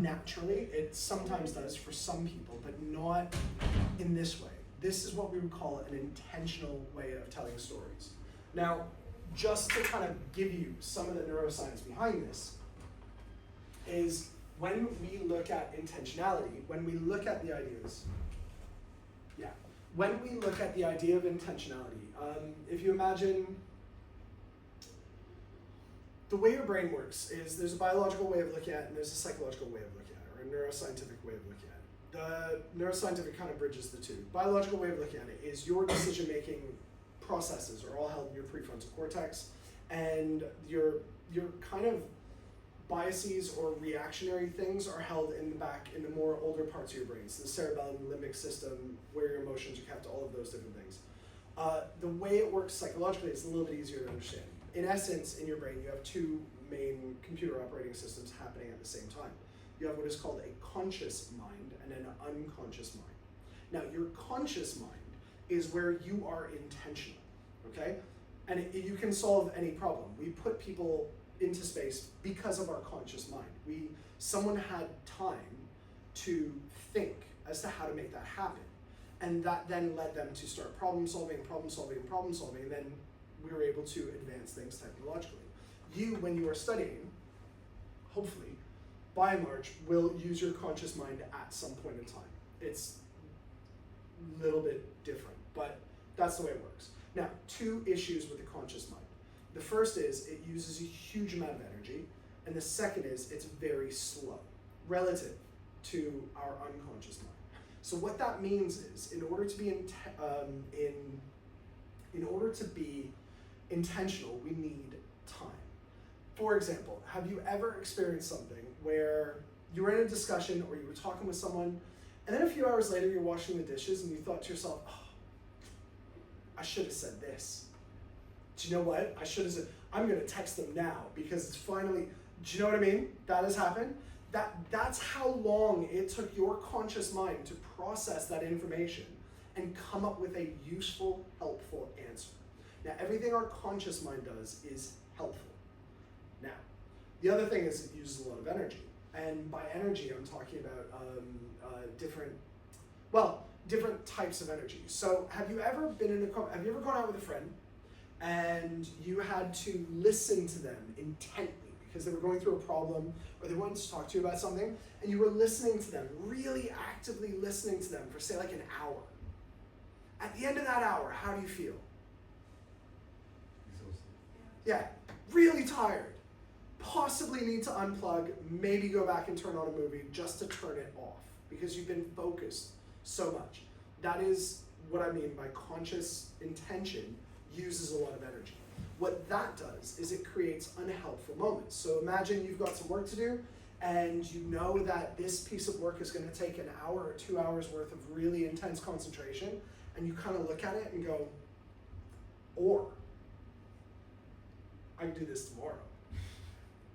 naturally. It sometimes does for some people, but not in this way. This is what we would call an intentional way of telling stories. Now, just to kind of give you some of the neuroscience behind this, is when we look at intentionality, when we look at the ideas, when we look at the idea of intentionality, if you imagine, the way your brain works is there's a biological way of looking at it and there's a psychological way of looking at it, or a neuroscientific way of looking at it. The neuroscientific kind of bridges the two. Biological way of looking at it is your decision-making processes are all held in your prefrontal cortex, and your kind of biases or reactionary things are held in the back, in the more older parts of your brain. So the cerebellum, limbic system, where your emotions are kept, all of those different things. The way it works psychologically is a little bit easier to understand. In essence, in your brain, you have two main computer operating systems happening at the same time. You have what is called a conscious mind and an unconscious mind. Now, your conscious mind is where you are intentional, okay? And you can solve any problem. We put people into space because of our conscious mind. Someone had time to think as to how to make that happen. And that then led them to start problem solving, and then we were able to advance things technologically. You, when you are studying, hopefully, by and large, will use your conscious mind at some point in time. It's a little bit different, but that's the way it works. Now, two issues with the conscious mind. The first is it uses a huge amount of energy, and the second is it's very slow relative to our unconscious mind. So what that means is, in order to be intentional, we need time. For example, have you ever experienced something where you were in a discussion or you were talking with someone, and then a few hours later you're washing the dishes and you thought to yourself, oh, I should have said this. Do you know what? I should have said, I'm gonna text them now because it's finally, do you know what I mean? That has happened. That's how long it took your conscious mind to process that information and come up with a useful, helpful answer. Now, everything our conscious mind does is helpful. Now, the other thing is it uses a lot of energy. And by energy, I'm talking about different types of energy. So have you ever gone out with a friend and you had to listen to them intently because they were going through a problem or they wanted to talk to you about something, and you were listening to them, really actively listening to them for, say, like an hour. At the end of that hour, how do you feel? Exhausted. Yeah, really tired. Possibly need to unplug, maybe go back and turn on a movie just to turn it off because you've been focused so much. That is what I mean by conscious intention uses a lot of energy. What that does is it creates unhelpful moments. So imagine you've got some work to do and you know that this piece of work is going to take an hour or 2 hours worth of really intense concentration, and you kind of look at it and go, or I can do this tomorrow.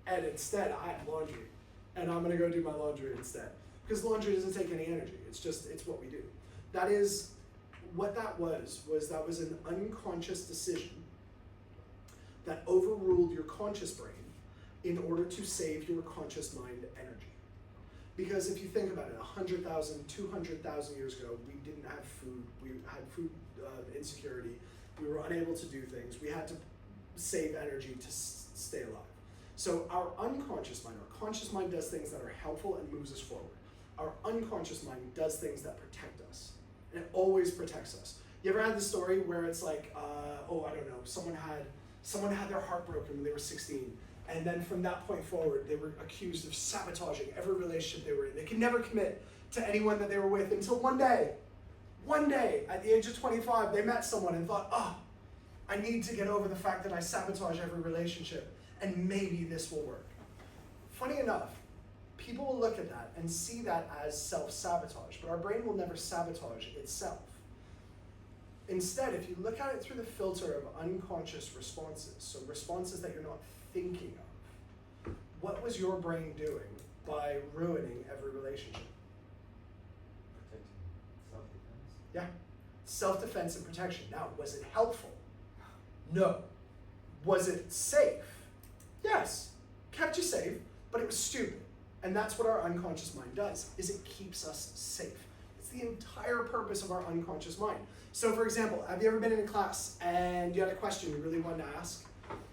And instead I have laundry and I'm going to go do my laundry instead. Because laundry doesn't take any energy. It's what we do. That is what that was an unconscious decision that overruled your conscious brain in order to save your conscious mind energy. Because if you think about it, 100,000, 200,000 years ago, we didn't have food. We had food insecurity. We were unable to do things. We had to save energy to stay alive. So our unconscious mind, our conscious mind does things that are helpful and moves us forward. Our unconscious mind does things that protect us. And it always protects us. You ever had the story where it's like, I don't know, someone had their heart broken when they were 16, and then from that point forward, they were accused of sabotaging every relationship they were in. They could never commit to anyone that they were with until one day, at the age of 25, they met someone and thought, I need to get over the fact that I sabotage every relationship, and maybe this will work. Funny enough, people will look at that and see that as self-sabotage, but our brain will never sabotage itself. Instead, if you look at it through the filter of unconscious responses, so responses that you're not thinking of, what was your brain doing by ruining every relationship? Protecting. Self-defense. Yeah, self-defense and protection. Now, was it helpful? No. Was it safe? Yes, kept you safe, but it was stupid. And that's what our unconscious mind does, is it keeps us safe. It's the entire purpose of our unconscious mind. So for example, have you ever been in a class and you had a question you really wanted to ask,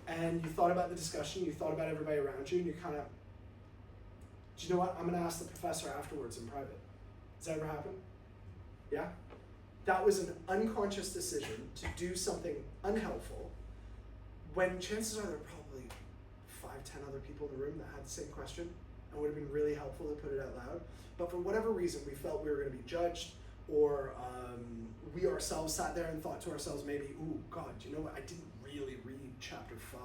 and you thought about the discussion, you thought about everybody around you, and you kind of, do you know what, I'm going to ask the professor afterwards in private. Does that ever happen? Yeah? That was an unconscious decision to do something unhelpful when chances are there were probably 5, 10 other people in the room that had the same question and would have been really helpful to put it out loud. But for whatever reason, we felt we were going to be judged, or we ourselves sat there and thought to ourselves maybe, ooh, God, you know what, I didn't really read chapter 5,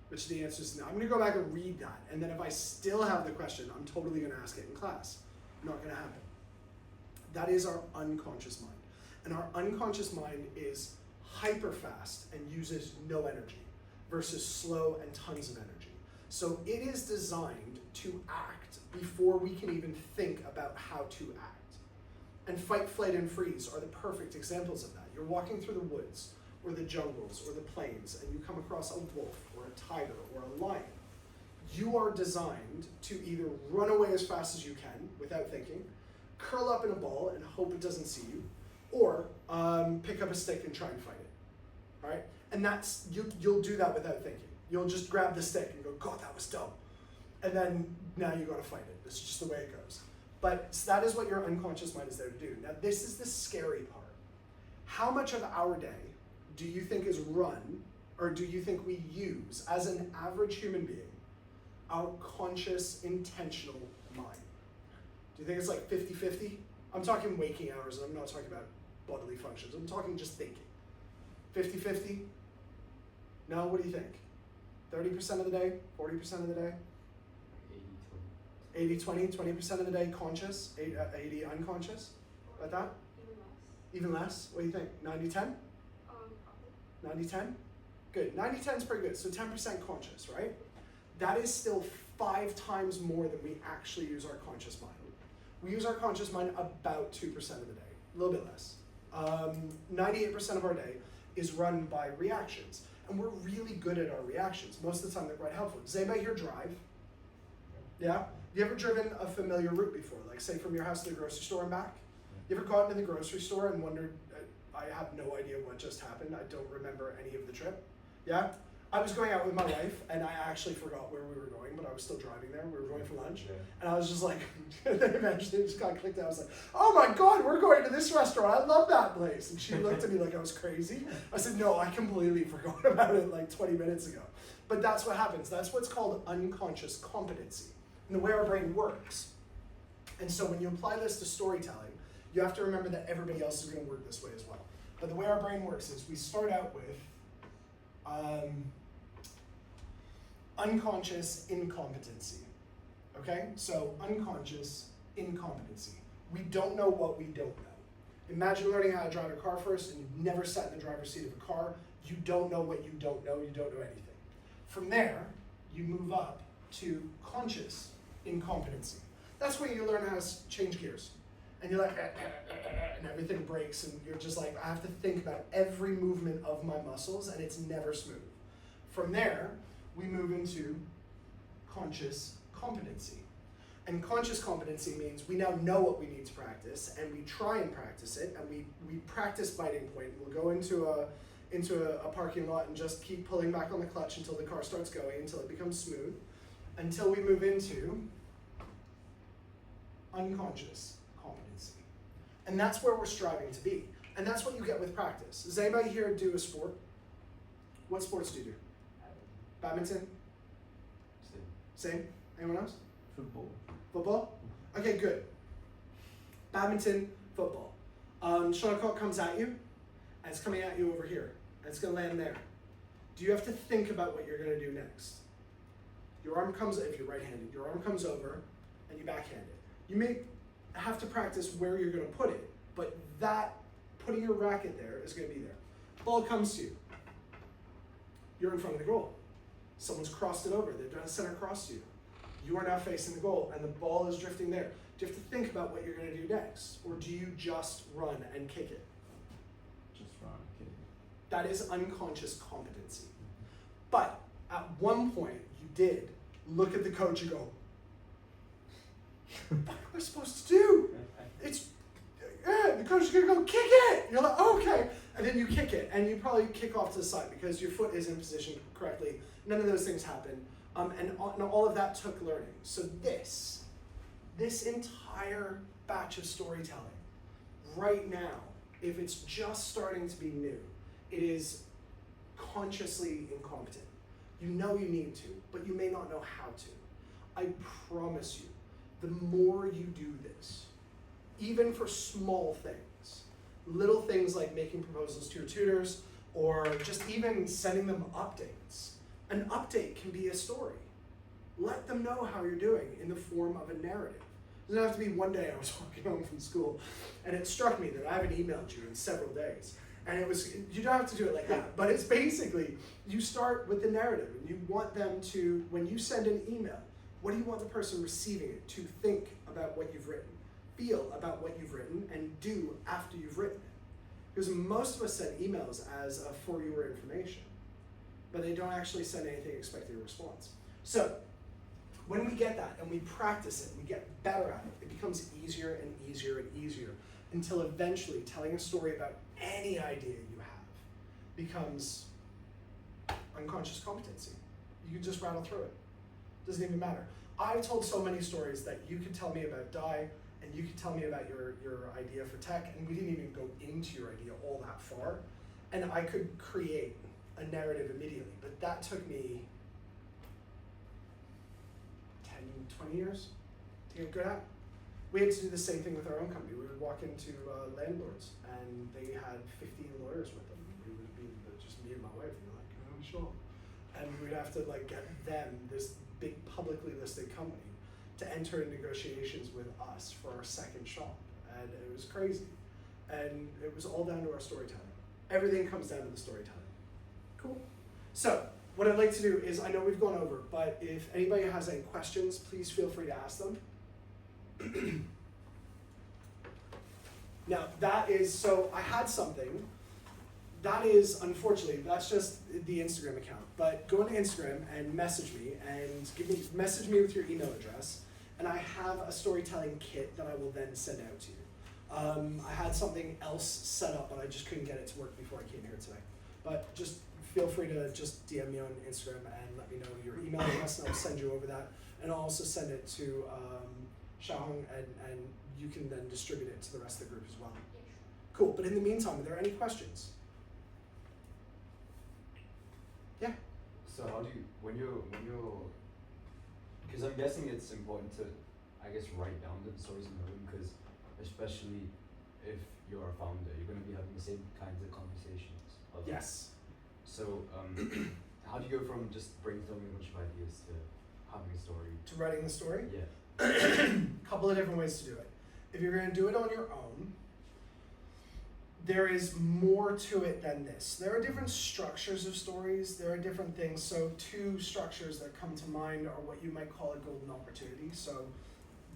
which the answer is no. I'm going to go back and read that, and then if I still have the question, I'm totally going to ask it in class. Not going to happen. That is our unconscious mind. And our unconscious mind is hyper fast and uses no energy versus slow and tons of energy. So it is designed to act before we can even think about how to act. And fight, flight, and freeze are the perfect examples of that. You're walking through the woods or the jungles or the plains and you come across a wolf or a tiger or a lion. You are designed to either run away as fast as you can without thinking, curl up in a ball and hope it doesn't see you, or pick up a stick and try and fight it, right? And that's, you'll do that without thinking. You'll just grab the stick and go, God, that was dumb. And then now you gotta fight it. It's just the way it goes. But that is what your unconscious mind is there to do. Now this is the scary part. How much of our day do you think is run, or do you think we use as an average human being, our conscious, intentional mind? Do you think it's like 50-50? I'm talking waking hours, and I'm not talking about bodily functions. I'm talking just thinking. 50-50? No, what do you think? 30% of the day? 40% of the day? 80-20, 20% of the day conscious, 80 unconscious? Like that? Even less? What do you think? 90-10? 90-10? Good. 90-10 is pretty good. So 10% conscious, right? That is still 5 times more than we actually use our conscious mind. We use our conscious mind about 2% of the day, a little bit less. 98% of our day is run by reactions. And we're really good at our reactions. Most of the time they're quite helpful. Does anybody here drive? Yeah? Have you ever driven a familiar route before? Like say from your house to the grocery store and back? You ever gone to the grocery store and wondered, I have no idea what just happened. I don't remember any of the trip. Yeah? I was going out with my wife and I actually forgot where we were going, but I was still driving there. We were going for lunch. Yeah. And I was just like, eventually it just got clicked out. I was like, oh my God, we're going to this restaurant. I love that place. And she looked at me like I was crazy. I said, no, I completely forgot about it like 20 minutes ago. But that's what happens. That's what's called unconscious competency and the way our brain works. And so when you apply this to storytelling, you have to remember that everybody else is going to work this way as well. But the way our brain works is we start out with unconscious incompetency, okay? So unconscious incompetency. We don't know what we don't know. Imagine learning how to drive a car first and you've never sat in the driver's seat of a car. You don't know what you don't know anything. From there, you move up to conscious incompetency. That's where you learn how to change gears. And you're like, and everything breaks and you're just like, I have to think about every movement of my muscles and it's never smooth. From there, we move into conscious competency. And conscious competency means we now know what we need to practice and we try and practice it and we practice biting point. We'll go into a parking lot and just keep pulling back on the clutch until the car starts going, until it becomes smooth, until we move into unconscious competency. And that's where we're striving to be. And that's what you get with practice. Does anybody here do a sport? What sports do you do? Badminton? Same? Anyone else? Football. Football? Okay, good. Badminton, football. Shuttlecock comes at you, and it's coming at you over here, and it's going to land there. Do you have to think about what you're going to do next? Your arm comes, if you're right-handed, your arm comes over, and you backhand it. You may have to practice where you're going to put it, but that, putting your racket there is going to be there. Ball comes to you. You're in front of the goal. Someone's crossed it over. They've done a center cross to you. You are now facing the goal, and the ball is drifting there. Do you have to think about what you're going to do next, or do you just run and kick it? Just run and kick it. That is unconscious competency. But at one point, you did look at the coach and go, What am I supposed to do? It's, the coach is gonna go kick it. You're like, okay. And then you kick it, and you probably kick off to the side because your foot isn't positioned correctly. None of those things happen. And all of that took learning. So this entire batch of storytelling, right now, if it's just starting to be new, it is consciously incompetent. You know you need to, but you may not know how to. I promise you, the more you do this, even for small things, little things like making proposals to your tutors, or just even sending them updates. An update can be a story. Let them know how you're doing in the form of a narrative. It doesn't have to be one day I was walking home from school, and it struck me that I haven't emailed you in several days. And it was, you don't have to do it like that, but it's basically, you start with the narrative, and you want them to, when you send an email, what do you want the person receiving it to think about what you've written, feel about what you've written, and do after you've written it? Because most of us send emails as a for your information, but they don't actually send anything expecting a response. So, when we get that and we practice it, we get better at it, it becomes easier and easier and easier until eventually telling a story about any idea you have becomes unconscious competency. You can just rattle through it. Doesn't even matter. I've told so many stories that you could tell me about Dai, and you could tell me about your idea for tech, and we didn't even go into your idea all that far, and I could create a narrative immediately, but that took me 10, 20 years to get good at. We had to do the same thing with our own company. We would walk into landlords, and they had 15 lawyers with them. We would be just me and my wife, and we're like, oh, sure. And we'd have to like get them, this big publicly listed company, to enter in negotiations with us for our second shop. And it was crazy. And it was all down to our storytelling. Everything comes down to the storytelling. Cool. So, what I'd like to do is, I know we've gone over, but if anybody has any questions, please feel free to ask them. Now, that is, so I had something, that is, unfortunately, that's just the Instagram account, but go on Instagram and message me, and message me with your email address, and I have a storytelling kit that I will then send out to you. I had something else set up, but I just couldn't get it to work before I came here today. But just feel free to just DM me on Instagram and let me know your email address, and I'll send you over that. And I'll also send it to Xiaohong, and you can then distribute it to the rest of the group as well. Cool, but in the meantime, are there any questions? Yeah? So how do you, when you're, because I'm guessing it's important to, I guess, write down the stories in the room, because especially if you're a founder, you're going to be having the same kinds of conversations. Yes. So how do you go from just brainstorming a bunch of ideas to having a story? To writing the story? Yeah. Couple of different ways to do it. If you're going to do it on your own, there is more to it than this. There are different structures of stories. There are different things. So 2 structures that come to mind are what you might call a golden opportunity. So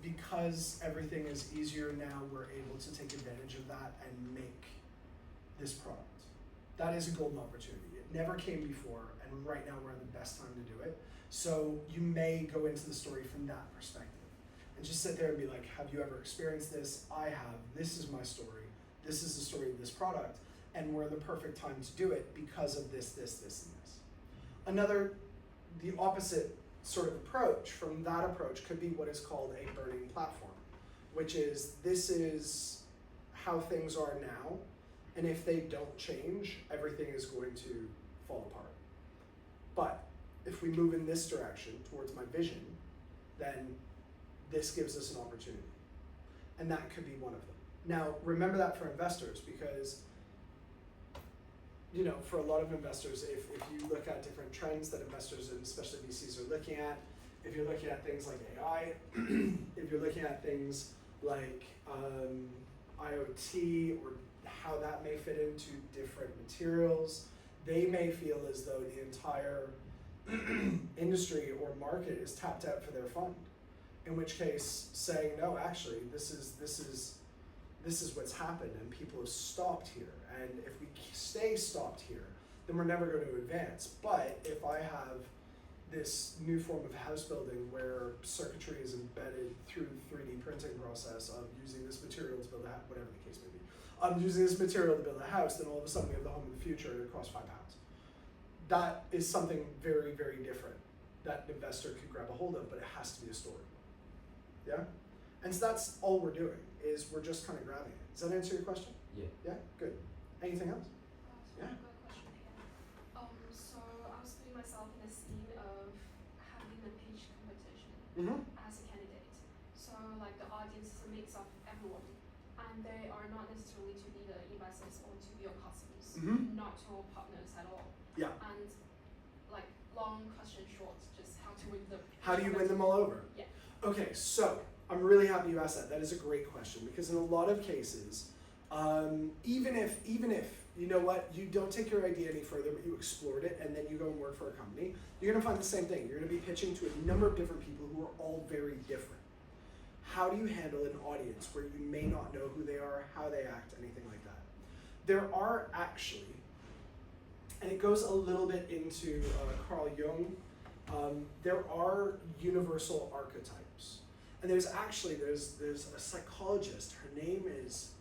because everything is easier now, we're able to take advantage of that and make this product. That is a golden opportunity. It never came before, and right now we're at the best time to do it. So you may go into the story from that perspective and just sit there and be like, have you ever experienced this? I have. This is my story. This is the story of this product, and we're the perfect time to do it because of this, this, this, and this. Another, the opposite sort of approach from that approach could be what is called a burning platform, which is, this is how things are now, and if they don't change, everything is going to fall apart. But if we move in this direction towards my vision, then this gives us an opportunity. And that could be one of them. Now, remember that for investors, because, you know, for a lot of investors, if you look at different trends that investors and especially VCs are looking at, if you're looking at things like AI, if you're looking at things like IoT, or how that may fit into different materials, they may feel as though the entire industry or market is tapped out for their fund. In which case, saying, no, actually, this is what's happened, and people have stopped here. And if we stay stopped here, then we're never going to advance. But if I have this new form of house building where circuitry is embedded through the 3D printing process of using this material to build a house, whatever the case may be. Using this material to build a house, then all of a sudden we have the home of the future and it costs £5. That is something very, very different that an investor could grab a hold of, but it has to be a story. Yeah? And so that's all we're doing, is we're just kind of grabbing it. Does that answer your question? Yeah. Yeah? Good. Anything else? So I've got a question here. So I was putting myself in the scene of having a pitch competition Mm-hmm. as a candidate. So like the audience is a mix of everyone, and they are not necessarily to be the investors or to be your customers, Mm-hmm. not your partners at all. Yeah. And like long question short, just how to win the. How do you win them all over? Yeah. Okay, so I'm really happy you asked that. That is a great question, because in a lot of cases, even if you know what, you don't take your idea any further, but you explored it and then you go and work for a company, you're gonna find the same thing. You're gonna be pitching to a number of different people who are all very different. How do you handle an audience where you may not know who they are, how they act, anything like that? There are actually, and it goes a little bit into Carl Jung, there are universal archetypes. And there's a psychologist, her name is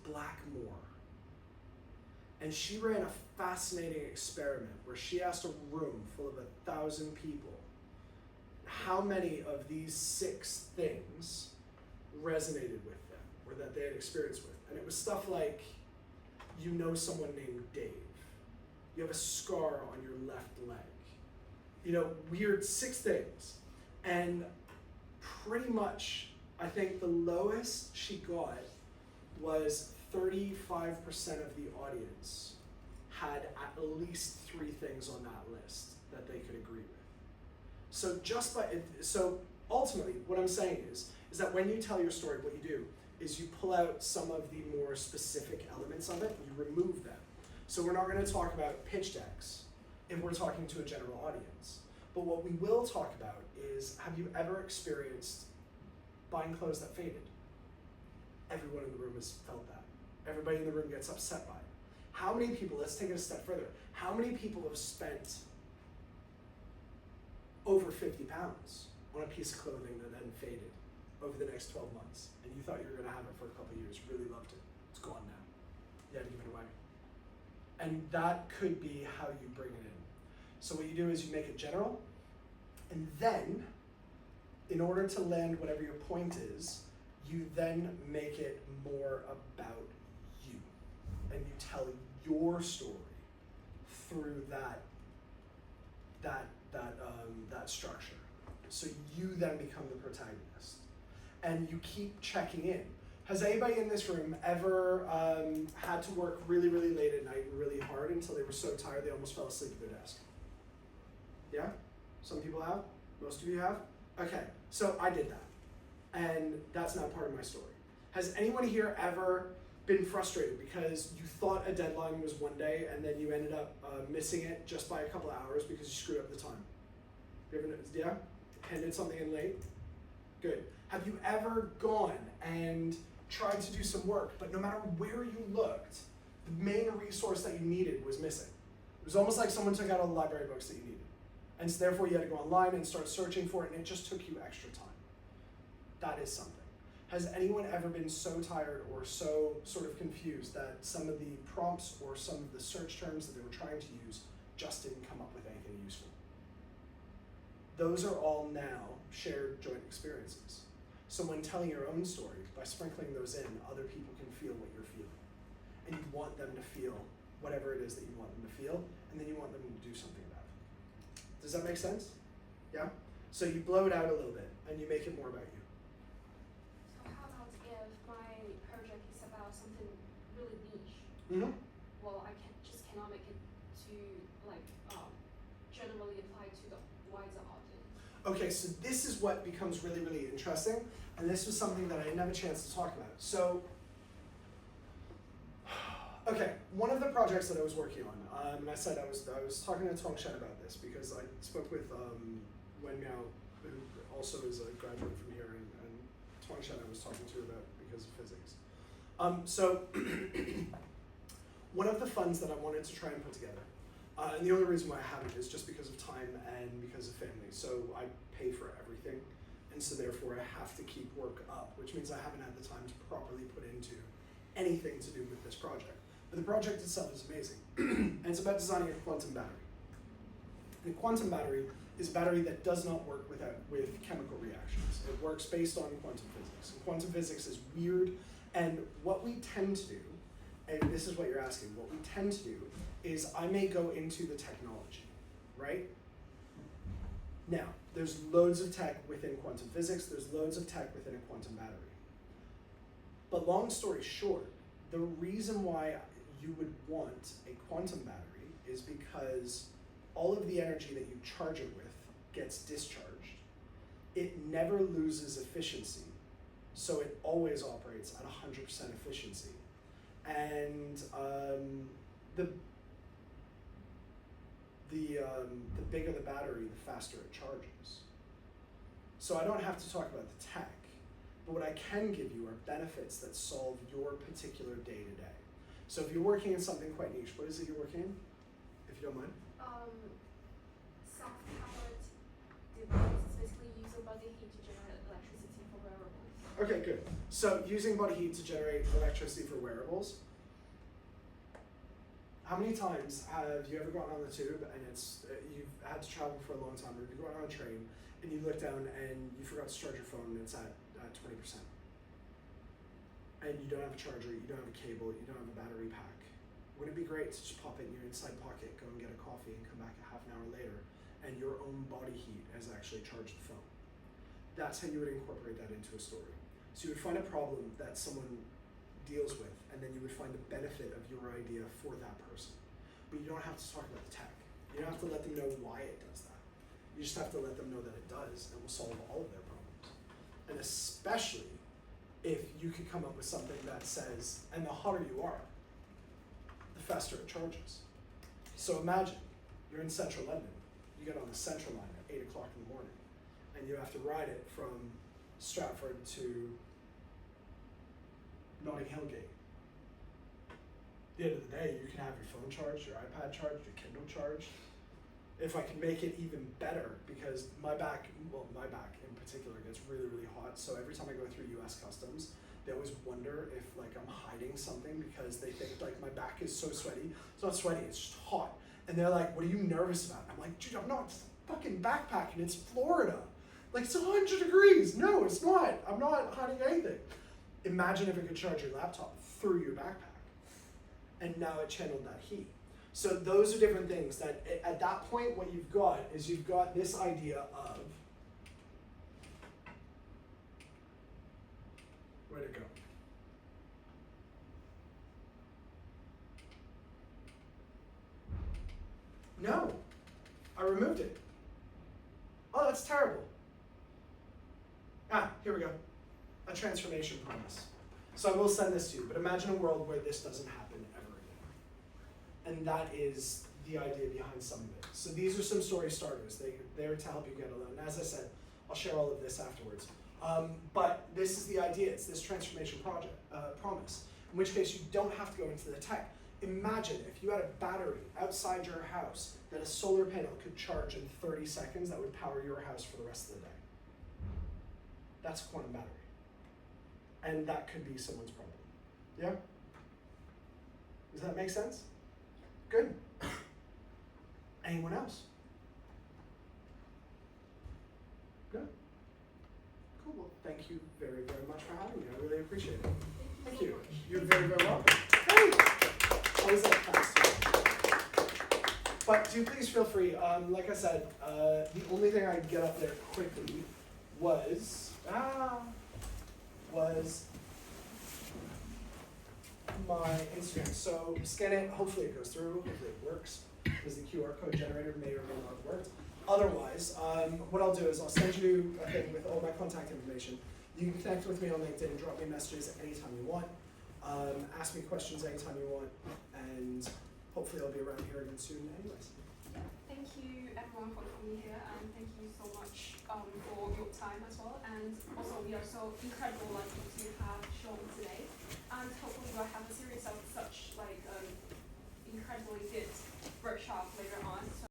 Blackmore. And she ran a fascinating experiment where she asked a room full of 1,000 people how many of these 6 things resonated with them, or that they had experience with. And it was stuff like, you know someone named Dave. You have a scar on your left leg. You know, weird 6 things. And pretty much, I think the lowest she got was 35% of the audience had at least 3 things on that list that they could agree with. So ultimately, what I'm saying is that when you tell your story, what you do is you pull out some of the more specific elements of it, and you remove them. So we're not going to talk about pitch decks if we're talking to a general audience. But what we will talk about is, have you ever experienced buying clothes that faded? Everyone in the room has felt that. Everybody in the room gets upset by it. How many people, let's take it a step further, how many people have spent over £50 on a piece of clothing that then faded over the next 12 months, and you thought you were going to have it for a couple of years, really loved it, it's gone now, you had to give it away. And that could be how you bring it in. So what you do is you make it general, and then, in order to land whatever your point is, you then make it more about you, and you tell your story through that structure. So you then become the protagonist, and you keep checking in. Has anybody in this room ever had to work really, really late at night and really hard until they were so tired they almost fell asleep at their desk? Yeah? Some people have? Most of you have? Okay, so I did that, and that's not part of my story. Has anyone here ever been frustrated because you thought a deadline was one day and then you ended up missing it just by a couple of hours because you screwed up the time? You ever, yeah? Handed something in late? Good. Have you ever gone and tried to do some work, but no matter where you looked, the main resource that you needed was missing? It was almost like someone took out all the library books that you needed. And so therefore you had to go online and start searching for it, and it just took you extra time. That is something. Has anyone ever been so tired or so sort of confused that some of the prompts or some of the search terms that they were trying to use just didn't come up with anything useful? Those are all now shared joint experiences. So when telling your own story, by sprinkling those in, other people can feel what you're feeling. And you want them to feel whatever it is that you want them to feel, and then you want them to do something about it. Does that make sense? Yeah? So you blow it out a little bit, and you make it more about you. So how about if my project is about something really niche? Mm-hmm. Well, I cannot make it to like generally apply to the wider audience. Okay, so this is what becomes really, really interesting, and this was something that I didn't have a chance to talk about. So, okay, one of the projects that I was working on, and I said I was talking to Tong Shen about this because I spoke with Wen Miao, who also is a graduate from here, and Tong Shen I was talking to about because of physics. So, one of the funds that I wanted to try and put together And the only reason why I haven't is just because of time and because of family. So I pay for everything, and so therefore I have to keep work up, which means I haven't had the time to properly put into anything to do with this project. But the project itself is amazing, and it's about designing a quantum battery. And a quantum battery is a battery that does not work with chemical reactions. It works based on quantum physics. And quantum physics is weird, and what we tend to do, and this is what you're asking, what we tend to do is I may go into the technology, right? Now, there's loads of tech within quantum physics, there's loads of tech within a quantum battery. But long story short, the reason why you would want a quantum battery is because all of the energy that you charge it with gets discharged. It never loses efficiency, so it always operates at 100% efficiency. And the bigger the battery, the faster it charges. So I don't have to talk about the tech, but what I can give you are benefits that solve your particular day-to-day. So if you're working in something quite niche, what is it you're working in, if you don't mind? Self-powered devices, basically using body heat to generate electricity for wearables. Okay, good. So using body heat to generate electricity for wearables. How many times have you ever gotten on the tube and you've had to travel for a long time, or you've gone on a train and you look down and you forgot to charge your phone and it's at 20%. And you don't have a charger, you don't have a cable, you don't have a battery pack. Wouldn't it be great to just pop it in your inside pocket, go and get a coffee and come back a half an hour later and your own body heat has actually charged the phone? That's how you would incorporate that into a story. So you would find a problem that someone deals with, and then you would find the benefit of your idea for that person. But you don't have to talk about the tech. You don't have to let them know why it does that. You just have to let them know that it does and will solve all of their problems. And especially if you could come up with something that says, and the hotter you are, the faster it charges. So imagine you're in central London, you get on the central line at 8 o'clock in the morning, and you have to ride it from Stratford to Notting Hill Gate. At the end of the day, you can have your phone charged, your iPad charged, your Kindle charged. If I can make it even better, because my back in particular gets really, really hot, so every time I go through US Customs, they always wonder if like I'm hiding something because they think like my back is so sweaty. It's not sweaty, it's just hot. And they're like, what are you nervous about? I'm like, dude, I'm not fucking backpacking, it's Florida. Like, it's 100 degrees. No, it's not. I'm not hiding anything. Imagine if it could charge your laptop through your backpack. And now it channeled that heat. So those are different things that at that point what you've got is you've got this idea of, where'd it go? No, I removed it. Oh, that's terrible. Ah, here we go. A transformation promise. So I will send this to you, but imagine a world where this doesn't happen ever again. And that is the idea behind some of it. So these are some story starters. They're to help you get alone. And as I said, I'll share all of this afterwards. But this is the idea. It's this transformation promise, in which case you don't have to go into the tech. Imagine if you had a battery outside your house that a solar panel could charge in 30 seconds that would power your house for the rest of the day. That's a quantum battery. And that could be someone's problem. Yeah? Does that make sense? Good. Anyone else? Good. Cool. Well, thank you very, very much for having me. I really appreciate it. Thank you. You're very, very welcome. Hey! Always that fast. But do please feel free. Like I said, the only thing I could get up there quickly was my Instagram. So scan it, hopefully it goes through, hopefully it works, because the QR code generator may or may not have worked. Otherwise, what I'll do is I'll send you a thing with all my contact information. You can connect with me on LinkedIn, drop me messages anytime you want, ask me questions anytime you want, and hopefully I'll be around here again soon anyways. Thank you everyone for coming here, and thank you so much for your time as well. And also we are so incredibly lucky to have Sean today, and hopefully we'll have a series of such like incredibly good workshop later on. So